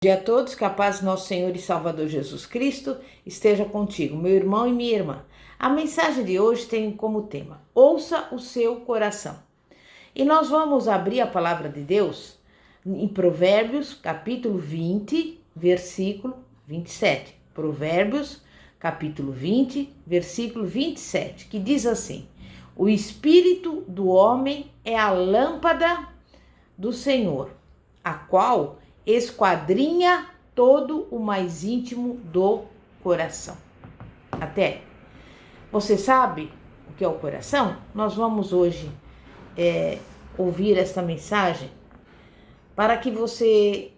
Bom dia a todos, que a paz do nosso Senhor e Salvador Jesus Cristo esteja contigo, meu irmão e minha irmã. A mensagem de hoje tem como tema: ouça o seu coração. E nós vamos abrir a palavra de Deus em Provérbios, capítulo 20, versículo 27. Provérbios, capítulo 20, versículo 27, que diz assim: o espírito do homem é a lâmpada do Senhor, a qual esquadrinha todo o mais íntimo do coração. Até. Você sabe o que é o coração? Nós vamos hoje ouvir esta mensagem para que você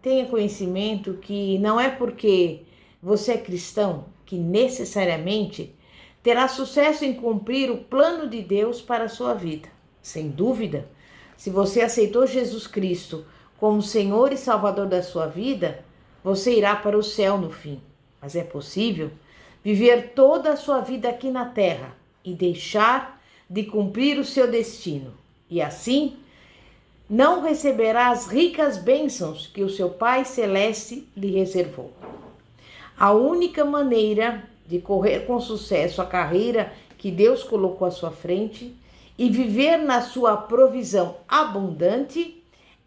tenha conhecimento que não é porque você é cristão que necessariamente terá sucesso em cumprir o plano de Deus para a sua vida. Sem dúvida, se você aceitou Jesus Cristo como Senhor e Salvador da sua vida, você irá para o céu no fim. Mas é possível viver toda a sua vida aqui na terra e deixar de cumprir o seu destino. E assim, não receberá as ricas bênçãos que o seu Pai Celeste lhe reservou. A única maneira de correr com sucesso a carreira que Deus colocou à sua frente e viver na sua provisão abundante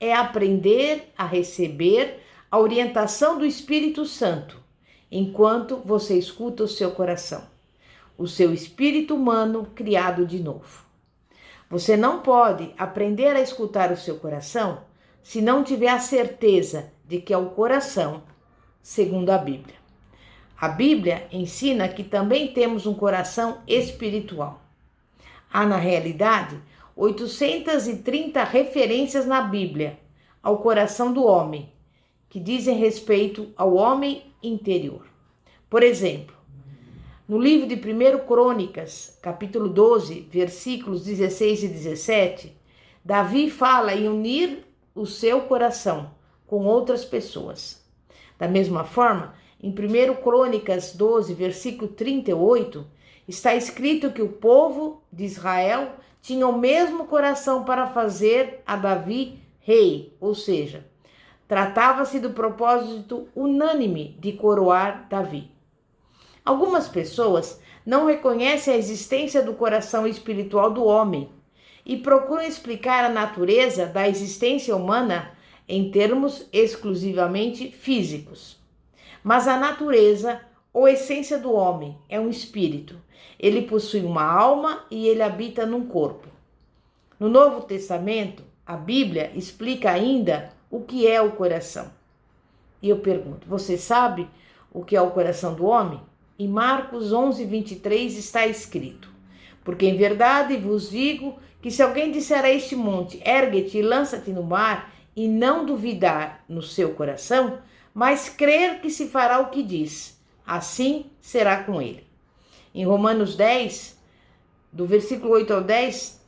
é aprender a receber a orientação do Espírito Santo, enquanto você escuta o seu coração, o seu espírito humano criado de novo. Você não pode aprender a escutar o seu coração se não tiver a certeza de que é o coração, segundo a Bíblia. A Bíblia ensina que também temos um coração espiritual. Há, na realidade, 830 referências na Bíblia ao coração do homem, que dizem respeito ao homem interior. Por exemplo, no livro de 1 Crônicas, capítulo 12, versículos 16 e 17, Davi fala em unir o seu coração com outras pessoas. Da mesma forma, em 1 Crônicas 12, versículo 38, está escrito que o povo de Israel tinha o mesmo coração para fazer a Davi rei, ou seja, tratava-se do propósito unânime de coroar Davi. Algumas pessoas não reconhecem a existência do coração espiritual do homem e procuram explicar a natureza da existência humana em termos exclusivamente físicos. Mas a natureza ou essência do homem é um espírito. Ele possui uma alma e ele habita num corpo. No Novo Testamento, a Bíblia explica ainda o que é o coração. E eu pergunto, você sabe o que é o coração do homem? Em Marcos 11, 23 está escrito: porque em verdade vos digo que se alguém disser a este monte, ergue-te e lança-te no mar, e não duvidar no seu coração, mas crer que se fará o que diz, assim será com ele. Em Romanos 10, do versículo 8 ao 10,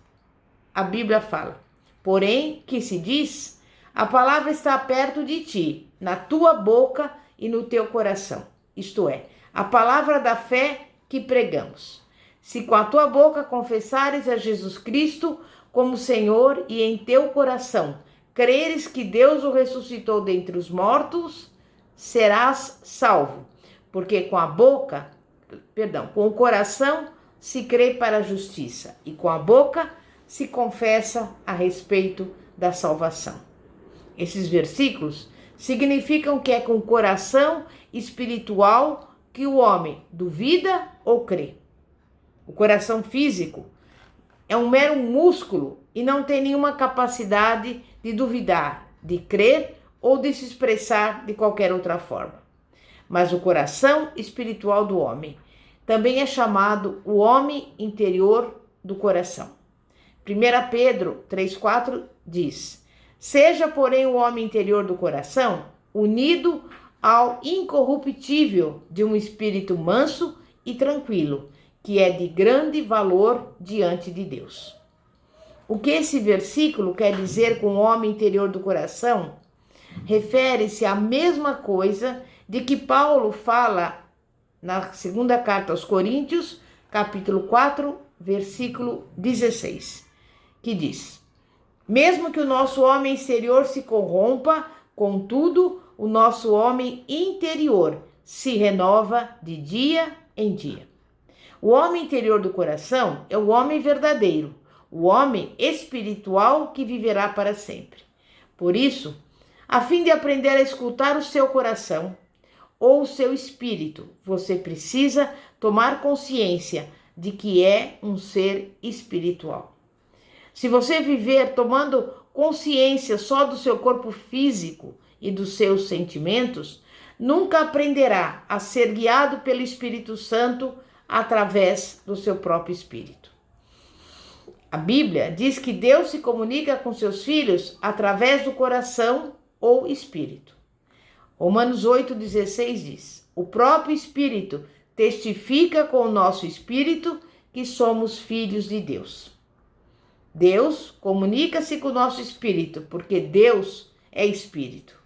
a Bíblia fala: porém, que se diz, a palavra está perto de ti, na tua boca e no teu coração. Isto é, a palavra da fé que pregamos. Se com a tua boca confessares a Jesus Cristo como Senhor e em teu coração creres que Deus o ressuscitou dentre os mortos, serás salvo. Porque com o coração se crê para a justiça e com a boca se confessa a respeito da salvação. Esses versículos significam que é com o coração espiritual que o homem duvida ou crê. O coração físico é um mero músculo e não tem nenhuma capacidade de duvidar, de crer ou de se expressar de qualquer outra forma. Mas o coração espiritual do homem também é chamado o homem interior do coração. 1 Pedro 3,4 diz: seja, porém, o homem interior do coração unido ao incorruptível de um espírito manso e tranquilo, que é de grande valor diante de Deus. O que esse versículo quer dizer com o homem interior do coração? Refere-se à mesma coisa de que Paulo fala na segunda carta aos Coríntios, capítulo 4, versículo 16, que diz: mesmo que o nosso homem exterior se corrompa, contudo, o nosso homem interior se renova de dia em dia. O homem interior do coração é o homem verdadeiro, o homem espiritual que viverá para sempre. Por isso, a fim de aprender a escutar o seu coração ou o seu espírito, você precisa tomar consciência de que é um ser espiritual. Se você viver tomando consciência só do seu corpo físico e dos seus sentimentos, nunca aprenderá a ser guiado pelo Espírito Santo através do seu próprio espírito. A Bíblia diz que Deus se comunica com seus filhos através do coração ou espírito. Romanos 8,16 diz: o próprio Espírito testifica com o nosso espírito que somos filhos de Deus. Deus comunica-se com o nosso espírito, porque Deus é espírito.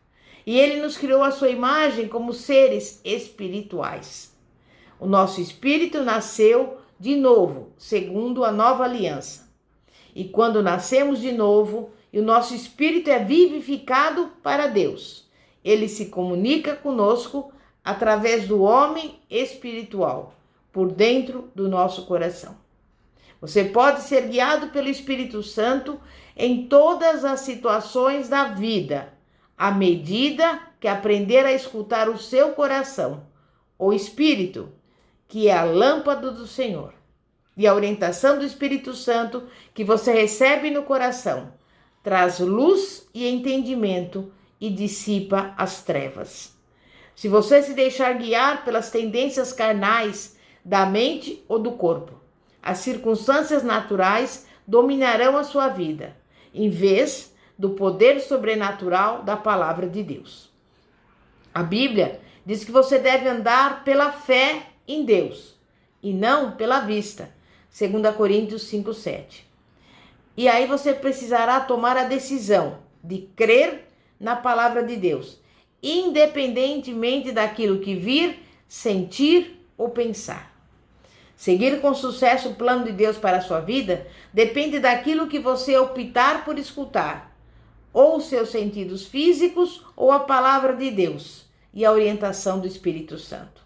E Ele nos criou à sua imagem como seres espirituais. O nosso espírito nasceu de novo, segundo a nova aliança. E quando nascemos de novo, e o nosso espírito é vivificado para Deus, Ele se comunica conosco através do homem espiritual, por dentro do nosso coração. Você pode ser guiado pelo Espírito Santo em todas as situações da vida, à medida que aprender a escutar o seu coração, o Espírito, que é a lâmpada do Senhor, e a orientação do Espírito Santo que você recebe no coração, traz luz e entendimento e dissipa as trevas. Se você se deixar guiar pelas tendências carnais da mente ou do corpo, as circunstâncias naturais dominarão a sua vida, em vez do poder sobrenatural da palavra de Deus. A Bíblia diz que você deve andar pela fé em Deus e não pela vista, 2 Coríntios 5:7. E aí você precisará tomar a decisão de crer na palavra de Deus, independentemente daquilo que vir, sentir ou pensar. Seguir com sucesso o plano de Deus para a sua vida depende daquilo que você optar por escutar, ou os seus sentidos físicos ou a palavra de Deus e a orientação do Espírito Santo.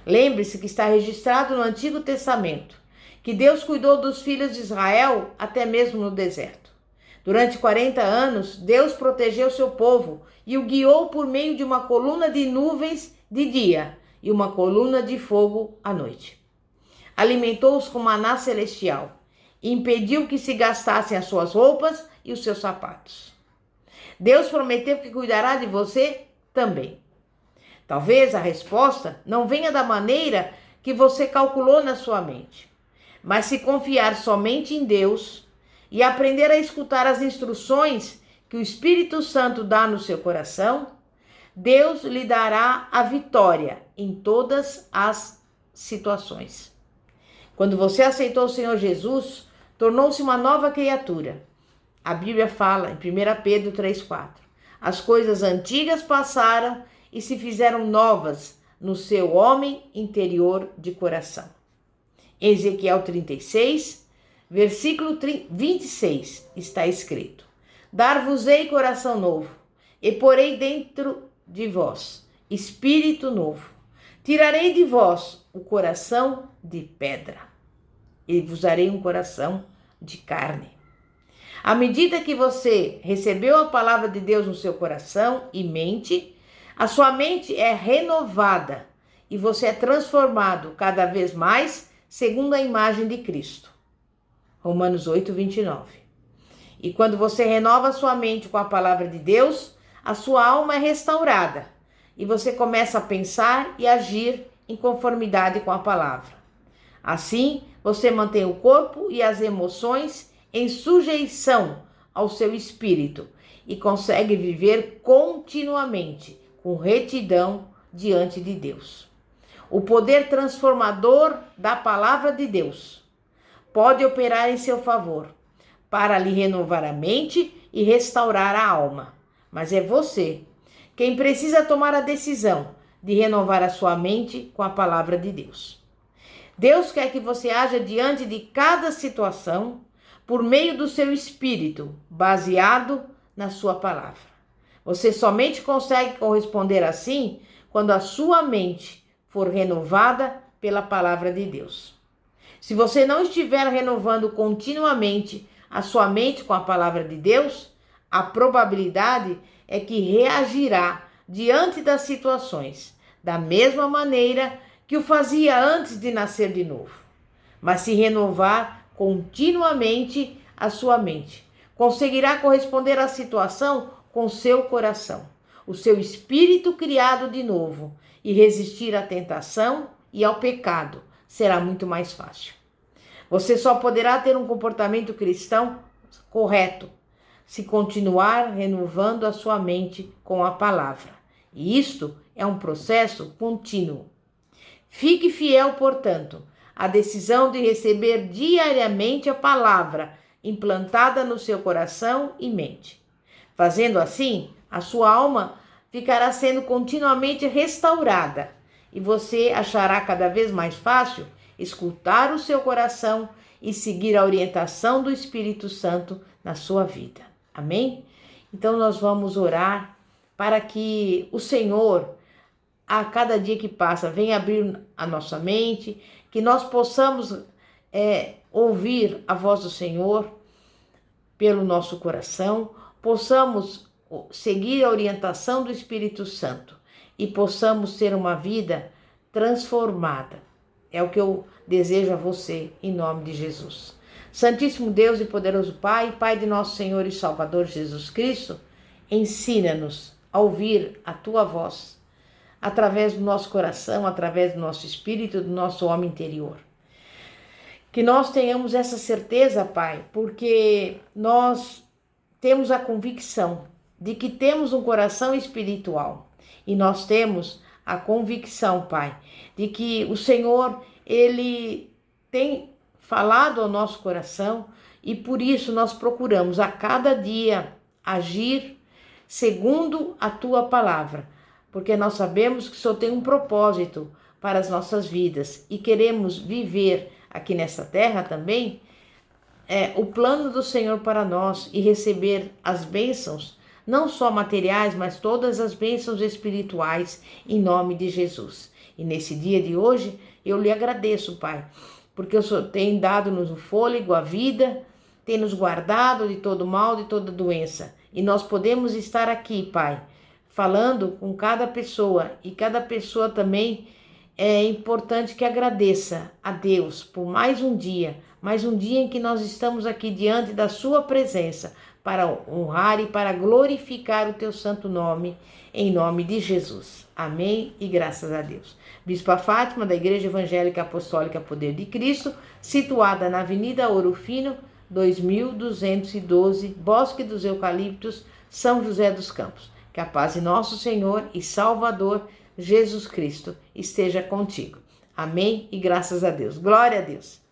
Lembre-se que está registrado no Antigo Testamento que Deus cuidou dos filhos de Israel até mesmo no deserto. Durante 40 anos, Deus protegeu seu povo e o guiou por meio de uma coluna de nuvens de dia e uma coluna de fogo à noite. Alimentou-os com maná celestial e impediu que se gastassem as suas roupas e os seus sapatos. Deus prometeu que cuidará de você também. Talvez a resposta não venha da maneira que você calculou na sua mente, mas se confiar somente em Deus e aprender a escutar as instruções que o Espírito Santo dá no seu coração, Deus lhe dará a vitória em todas as situações. Quando você aceitou o Senhor Jesus, tornou-se uma nova criatura. A Bíblia fala em 1 Pedro 3,4: as coisas antigas passaram e se fizeram novas no seu homem interior de coração. Em Ezequiel 36, versículo 26, está escrito: dar-vos-ei coração novo, e porei dentro de vós espírito novo. Tirarei de vós o coração de pedra, e vos darei um coração de carne. À medida que você recebeu a palavra de Deus no seu coração e mente, a sua mente é renovada e você é transformado cada vez mais segundo a imagem de Cristo. Romanos 8:29. E quando você renova a sua mente com a palavra de Deus, a sua alma é restaurada e você começa a pensar e agir em conformidade com a palavra. Assim, você mantém o corpo e as emoções em sujeição ao seu espírito e consegue viver continuamente com retidão diante de Deus. O poder transformador da palavra de Deus pode operar em seu favor para lhe renovar a mente e restaurar a alma. Mas é você quem precisa tomar a decisão de renovar a sua mente com a palavra de Deus. Deus quer que você haja diante de cada situação por meio do seu espírito, baseado na sua palavra. Você somente consegue corresponder assim quando a sua mente for renovada pela palavra de Deus. Se você não estiver renovando continuamente a sua mente com a palavra de Deus, a probabilidade é que reagirá diante das situações da mesma maneira que o fazia antes de nascer de novo. Mas se renovar continuamente a sua mente, conseguirá corresponder à situação com seu coração, o seu espírito criado de novo, e resistir à tentação e ao pecado será muito mais fácil. Você só poderá ter um comportamento cristão correto se continuar renovando a sua mente com a palavra. E isto é um processo contínuo. Fique fiel, portanto, à decisão de receber diariamente a palavra implantada no seu coração e mente. Fazendo assim, a sua alma ficará sendo continuamente restaurada e você achará cada vez mais fácil escutar o seu coração e seguir a orientação do Espírito Santo na sua vida. Amém? Então nós vamos orar para que o Senhor, a cada dia que passa, venha abrir a nossa mente, que nós possamos ouvir a voz do Senhor pelo nosso coração, possamos seguir a orientação do Espírito Santo e possamos ter uma vida transformada. É o que eu desejo a você, em nome de Jesus. Santíssimo Deus e poderoso Pai, Pai de nosso Senhor e Salvador Jesus Cristo, ensina-nos a ouvir a Tua voz, através do nosso coração, através do nosso espírito, do nosso homem interior. Que nós tenhamos essa certeza, Pai, porque nós temos a convicção de que temos um coração espiritual e nós temos a convicção, Pai, de que o Senhor, Ele tem falado ao nosso coração e por isso nós procuramos a cada dia agir segundo a Tua palavra, porque nós sabemos que o Senhor tem um propósito para as nossas vidas e queremos viver aqui nessa terra também o plano do Senhor para nós e receber as bênçãos, não só materiais, mas todas as bênçãos espirituais, em nome de Jesus. E nesse dia de hoje, eu lhe agradeço, Pai, porque o Senhor tem dado-nos o fôlego, a vida, tem nos guardado de todo mal, de toda doença. E nós podemos estar aqui, Pai, falando com cada pessoa, e cada pessoa também é importante que agradeça a Deus por mais um dia em que nós estamos aqui diante da sua presença, para honrar e para glorificar o teu santo nome, em nome de Jesus. Amém e graças a Deus. Bispa Fátima, da Igreja Evangélica Apostólica Poder de Cristo, situada na Avenida Ouro Fino, 2212, Bosque dos Eucaliptos, São José dos Campos. Que a paz de nosso Senhor e Salvador Jesus Cristo esteja contigo. Amém e graças a Deus. Glória a Deus.